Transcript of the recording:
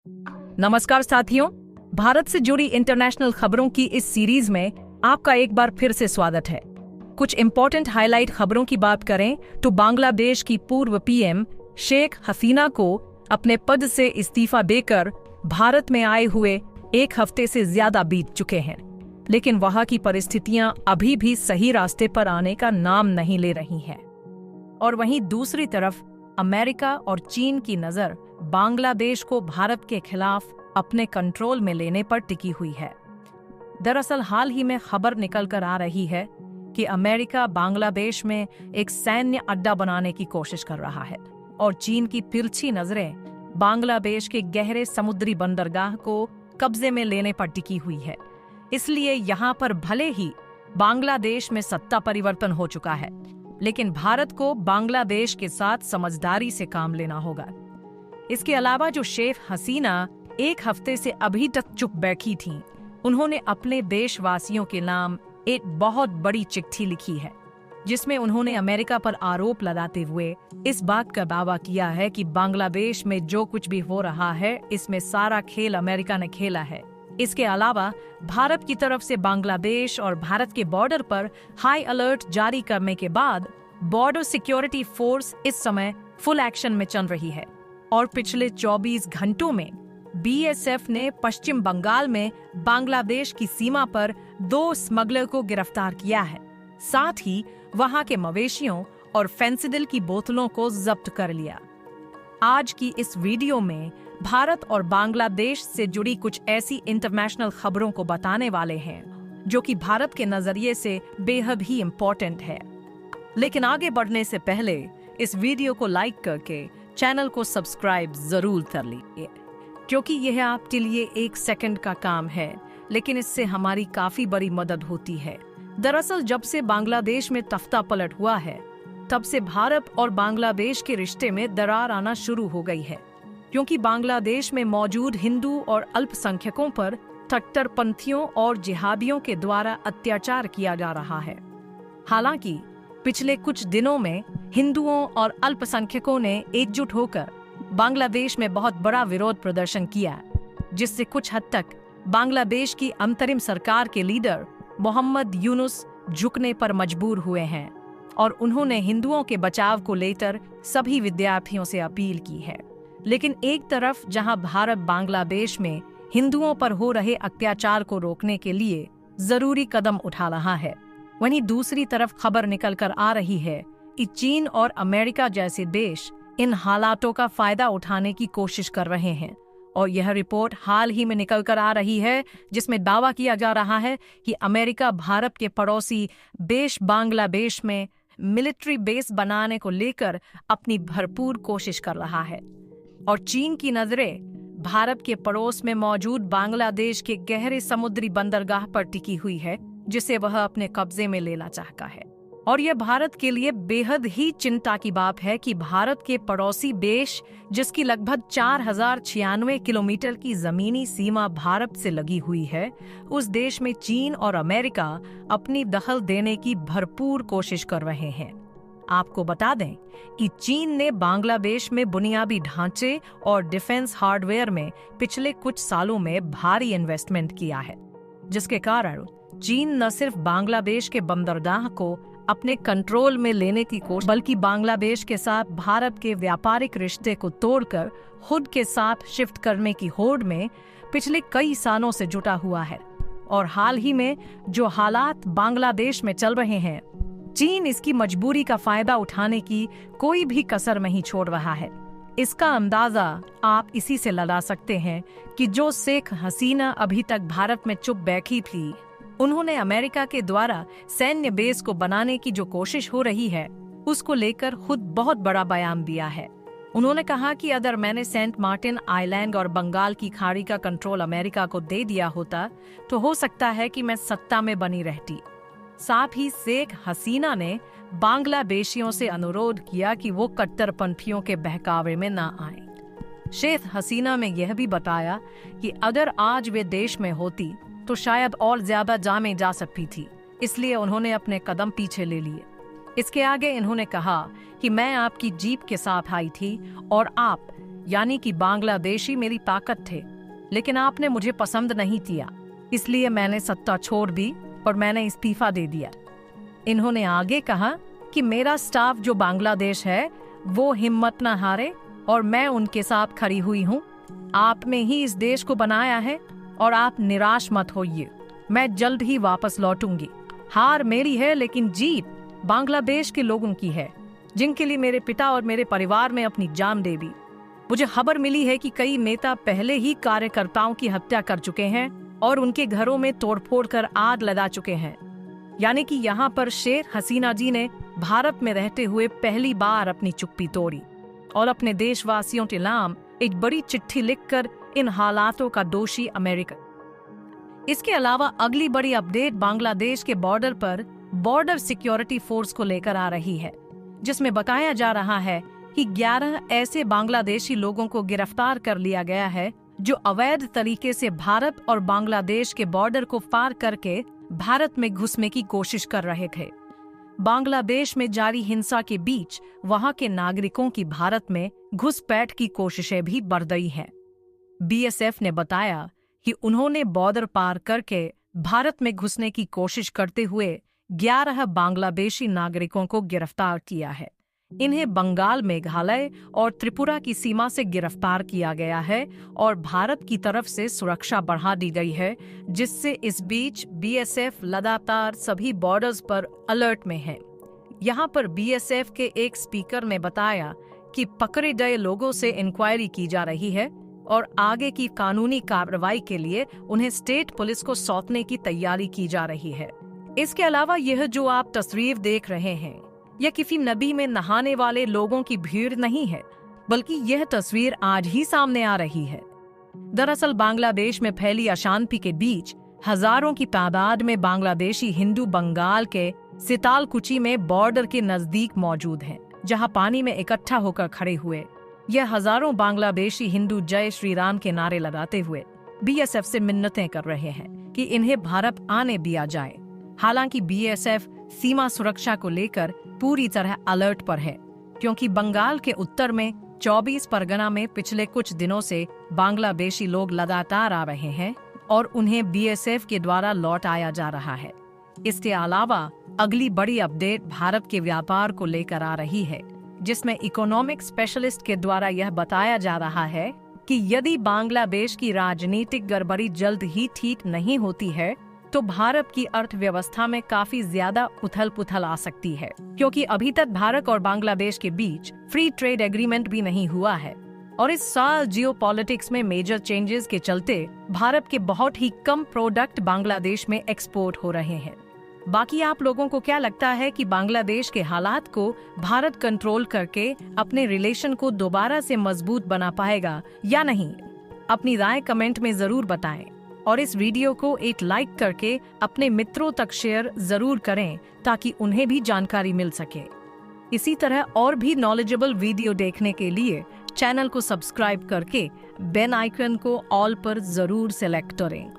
नमस्कार साथियों, भारत से जुड़ी इंटरनेशनल खबरों की इस सीरीज में आपका एक बार फिर से स्वागत है। कुछ इंपॉर्टेंट हाईलाइट खबरों की बात करें तो बांग्लादेश की पूर्व पीएम शेख हसीना को अपने पद से इस्तीफा देकर भारत में आए हुए एक हफ्ते से ज्यादा बीत चुके हैं, लेकिन वहां की परिस्थितियां अभी भी सही रास्ते पर आने का नाम नहीं ले रही हैं। और वहीं दूसरी तरफ अमेरिका और चीन की नजर बांग्लादेश को भारत के खिलाफ अपने कंट्रोल में लेने पर टिकी हुई है। दरअसल हाल ही में खबर निकल कर आ रही है कि अमेरिका बांग्लादेश में एक सैन्य अड्डा बनाने की कोशिश कर रहा है और चीन की तिरछी नजरें बांग्लादेश के गहरे समुद्री बंदरगाह को कब्जे में लेने पर टिकी हुई है। इसलिए यहाँ पर भले ही बांग्लादेश में सत्ता परिवर्तन हो चुका है, लेकिन भारत को बांग्लादेश के साथ समझदारी से काम लेना होगा। इसके अलावा जो शेख हसीना एक हफ्ते से अभी तक चुप बैठी थीं, उन्होंने अपने देशवासियों के नाम एक बहुत बड़ी चिट्ठी लिखी है, जिसमें उन्होंने अमेरिका पर आरोप लगाते हुए इस बात का दावा किया है कि बांग्लादेश में जो कुछ भी हो रहा है, इसमें सारा खेल अमेरिका ने खेला है। इसके अलावा भारत की तरफ से बांग्लादेश और भारत के बॉर्डर पर हाई अलर्ट जारी करने के बाद बॉर्डर सिक्योरिटी फोर्स इस समय फुल एक्शन में चल रही है और पिछले 24 घंटों में बीएसएफ ने पश्चिम बंगाल में बांग्लादेश की सीमा पर 2 स्मगलर को गिरफ्तार किया है। साथ ही वहां के मवेशियों और फेंसिडिल की बोतलों को जब्त कर लिया। आज की इस वीडियो में भारत और बांग्लादेश से जुड़ी कुछ ऐसी इंटरनेशनल खबरों को बताने वाले हैं जो कि भारत के नजरिए से बेहद ही इम्पोर्टेंट है। लेकिन आगे बढ़ने से पहले इस वीडियो को लाइक करके चैनल को सब्सक्राइब जरूर कर लीजिए, क्योंकि यह आपके लिए 1 सेकंड का काम है, लेकिन इससे हमारी काफी बड़ी मदद होती है। दरअसल जब से बांग्लादेश में तख्ता पलट हुआ है, तब से भारत और बांग्लादेश के रिश्ते में दरार आना शुरू हो गई है, क्योंकि बांग्लादेश में मौजूद हिंदू और अल्पसंख्यकों पर कट्टरपंथियों और जिहादियों के द्वारा अत्याचार किया जा रहा है। हालांकि पिछले कुछ दिनों में हिंदुओं और अल्पसंख्यकों ने एकजुट होकर बांग्लादेश में बहुत बड़ा विरोध प्रदर्शन किया, जिससे कुछ हद तक बांग्लादेश की अंतरिम सरकार के लीडर मोहम्मद यूनुस झुकने पर मजबूर हुए हैं और उन्होंने हिंदुओं के बचाव को लेकर सभी विद्यार्थियों से अपील की है। लेकिन एक तरफ जहां भारत बांग्लादेश में हिंदुओं पर हो रहे अत्याचार को रोकने के लिए जरूरी कदम उठा रहा है, वहीं दूसरी तरफ खबर निकल कर आ रही है कि चीन और अमेरिका जैसे देश इन हालातों का फायदा उठाने की कोशिश कर रहे हैं। और यह रिपोर्ट हाल ही में निकल कर आ रही है, जिसमें दावा किया जा रहा है कि अमेरिका भारत के पड़ोसी देश बांग्लादेश में मिलिट्री बेस बनाने को लेकर अपनी भरपूर कोशिश कर रहा है। और चीन की नजरें भारत के पड़ोस में मौजूद बांग्लादेश के गहरे समुद्री बंदरगाह पर टिकी हुई है, जिसे वह अपने कब्जे में लेना चाहता है। और यह भारत के लिए बेहद ही चिंता की बात है कि भारत के पड़ोसी देश, जिसकी लगभग 4096 किलोमीटर की जमीनी सीमा भारत से लगी हुई है, उस देश में चीन और अमेरिका अपनी दखल देने की भरपूर कोशिश कर रहे हैं। आपको बता दें कि चीन ने बांग्लादेश में बुनियादी ढांचे और डिफेंस हार्डवेयर में पिछले कुछ सालों में भारी इन्वेस्टमेंट किया है, जिसके कारण चीन न सिर्फ बांग्लादेश के बंदरगाह को अपने कंट्रोल में लेने की कोशिश, बल्कि बांग्लादेश के साथ भारत के व्यापारिक रिश्ते को तोड़कर खुद के साथ शिफ्ट करने की होड़ में पिछले कई सालों से जुटा हुआ है। और हाल ही में जो हालात बांग्लादेश में चल रहे हैं, चीन इसकी मजबूरी का फायदा उठाने की कोई भी कसर नहीं छोड़ रहा है। इसका अंदाजा आप इसी से लगा सकते हैं कि जो शेख हसीना अभी तक भारत में चुप बैठी थी, उन्होंने अमेरिका के द्वारा सैन्य बेस को बनाने की जो कोशिश हो रही है, उसको लेकर खुद बहुत बड़ा बयान दिया है। उन्होंने कहा कि अगर मैंने सेंट मार्टिन आइलैंड और बंगाल की खाड़ी का कंट्रोल अमेरिका को दे दिया होता, तो हो सकता है कि मैं सत्ता में बनी रहती। साथ ही शेख हसीना ने बांग्लादेशियों से अनुरोध किया कि वो कट्टरपंथियों के बहकावे में न आए। शेख हसीना ने यह भी बताया कि अगर आज वे देश में होती तो शायद और ज्यादा जाने जा सकती थी, इसलिए उन्होंने अपने कदम पीछे ले लिए। इसके आगे इन्होंने कहा कि मैं आपकी जीप के साथ आई थी और आप यानी कि बांग्लादेशी मेरी ताकत थे, लेकिन आपने मुझे पसंद नहीं किया, इसलिए मैंने सत्ता छोड़ दी और मैंने इस्तीफा दे दिया। इन्होंने आगे कहा कि मेरा स्टाफ जो बांग्लादेश है वो हिम्मत न हारे और मैं उनके साथ खड़ी हुई हूँ। आपने ही इस देश को बनाया है और आप निराश मत होइए, मैं जल्द ही वापस लौटूंगी। हार मेरी है लेकिन जीत बांग्लादेश के लोगों की है, जिनके लिए मेरे पिता और मेरे परिवार में अपनी जान दे दी। मुझे खबर मिली है कि कई नेता पहले ही कार्यकर्ताओं की हत्या कर चुके हैं और उनके घरों में तोड़फोड़ कर आग लगा चुके हैं। यानी कि यहाँ पर शेख हसीना जी ने भारत में रहते हुए पहली बार अपनी चुप्पी तोड़ी और अपने देशवासियों के नाम एक बड़ी चिट्ठी लिखकर इन हालातों का दोषी अमेरिका। इसके अलावा अगली बड़ी अपडेट बांग्लादेश के बॉर्डर पर बॉर्डर सिक्योरिटी फोर्स को लेकर आ रही है, जिसमें बताया जा रहा है कि 11 ऐसे बांग्लादेशी लोगों को गिरफ्तार कर लिया गया है जो अवैध तरीके से भारत और बांग्लादेश के बॉर्डर को पार करके भारत में घुसने की कोशिश कर रहे थे। बांग्लादेश में जारी हिंसा के बीच वहां के नागरिकों की भारत में घुसपैठ की कोशिशें भी बढ़ गई हैं। बीएसएफ ने बताया कि उन्होंने बॉर्डर पार करके भारत में घुसने की कोशिश करते हुए 11 बांग्लादेशी नागरिकों को गिरफ्तार किया है। इन्हें बंगाल, मेघालय और त्रिपुरा की सीमा से गिरफ्तार किया गया है और भारत की तरफ से सुरक्षा बढ़ा दी गई है, जिससे इस बीच बीएसएफ लगातार सभी बॉर्डर्स पर अलर्ट में है। यहाँ पर बीएसएफ के एक स्पीकर ने बताया कि पकड़े गए लोगों से इंक्वायरी की जा रही है और आगे की कानूनी कार्रवाई के लिए उन्हें स्टेट पुलिस को सौंपने की तैयारी की जा रही है। इसके अलावा यह जो आप तस्वीर देख रहे हैं, यह किसी नदी में नहाने वाले लोगों की भीड़ नहीं है, बल्कि यह तस्वीर आज ही सामने आ रही है। दरअसल बांग्लादेश में फैली अशांति के बीच हजारों की तादाद में बांग्लादेशी हिंदू बंगाल के सितालकुची में बॉर्डर के नजदीक मौजूद हैं, जहां पानी में इकट्ठा होकर खड़े हुए यह हजारों बांग्लादेशी हिंदू जय श्री राम के नारे लगाते हुए बीएसएफ से मिन्नतें कर रहे हैं कि इन्हें भारत आने दिया जाए। हालांकि बीएसएफ सीमा सुरक्षा को लेकर पूरी तरह अलर्ट पर है, क्योंकि बंगाल के उत्तर में 24 परगना में पिछले कुछ दिनों से बांग्लादेशी लोग लगातार आ रहे हैं और उन्हें बीएसएफ के द्वारा लौटाया जा रहा है। इसके अलावा अगली बड़ी अपडेट भारत के व्यापार को लेकर आ रही है, जिसमें इकोनॉमिक स्पेशलिस्ट के द्वारा यह बताया जा रहा है कि यदि बांग्लादेश की राजनीतिक गड़बड़ी जल्द ही ठीक नहीं होती है तो भारत की अर्थव्यवस्था में काफी ज्यादा उथल-पुथल आ सकती है, क्योंकि अभी तक भारत और बांग्लादेश के बीच फ्री ट्रेड एग्रीमेंट भी नहीं हुआ है और इस साल जियोपॉलिटिक्स में मेजर चेंजेस के चलते भारत के बहुत ही कम प्रोडक्ट बांग्लादेश में एक्सपोर्ट हो रहे हैं। बाकी आप लोगों को क्या लगता है कि बांग्लादेश के हालात को भारत कंट्रोल करके अपने रिलेशन को दोबारा से मजबूत बना पाएगा या नहीं? अपनी राय कमेंट में जरूर बताएं और इस वीडियो को एक लाइक करके अपने मित्रों तक शेयर जरूर करें ताकि उन्हें भी जानकारी मिल सके। इसी तरह और भी नॉलेजेबल वीडियो देखने के लिए चैनल को सब्सक्राइब करके बेल आइकन को ऑल पर जरूर सेलेक्ट करें।